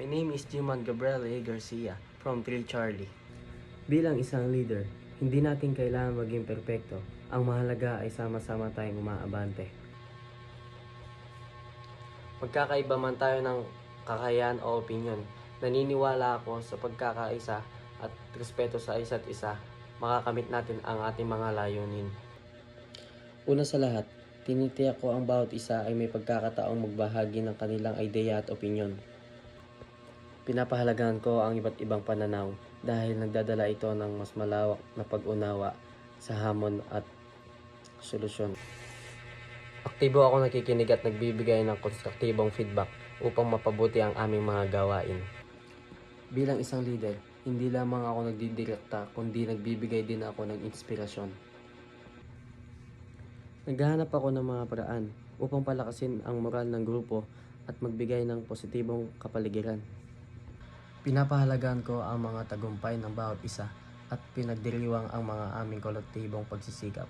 My name is Jiman Gabriel A. Garcia from 3 Charlie. Bilang isang leader, hindi natin kailangan maging perpekto. Ang mahalaga ay sama-sama tayong umaabante. Magkakaiba man tayo ng kakayahan o opinyon, naniniwala ako sa pagkakaisa at respeto sa isa't isa, makakamit natin ang ating mga layunin. Una sa lahat, tinitiyak ko ang bawat isa ay may pagkakataong magbahagi ng kanilang ideya at opinyon. Pinapahalagaan ko ang iba't ibang pananaw dahil nagdadala ito ng mas malawak na pag-unawa sa hamon at solusyon. Aktibo ako nakikinig at nagbibigay ng konstruktibong feedback upang mapabuti ang aming mga gawain. Bilang isang leader, hindi lamang ako nagdidirekta kundi nagbibigay din ako ng inspirasyon. Naghahanap ako ng mga paraan upang palakasin ang moral ng grupo at magbigay ng positibong kapaligiran. Pinapahalagaan ko ang mga tagumpay ng bawat isa at pinagdiriwang ang mga aming kolektibong pagsisikap.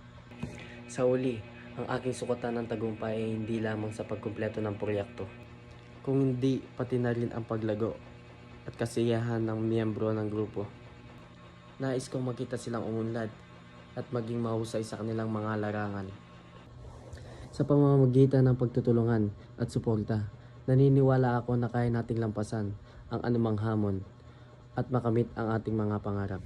Sa uli, ang aking sukatan ng tagumpay ay hindi lamang sa pagkumpleto ng proyekto, kung hindi pati na rin ang paglago at kasiyahan ng miyembro ng grupo. Nais kong makita silang umunlad at maging mahusay sa kanilang mga larangan. Sa pamamagitan ng pagtutulungan at suporta, naniniwala ako na kaya nating lampasan ang anumang hamon at makamit ang ating mga pangarap.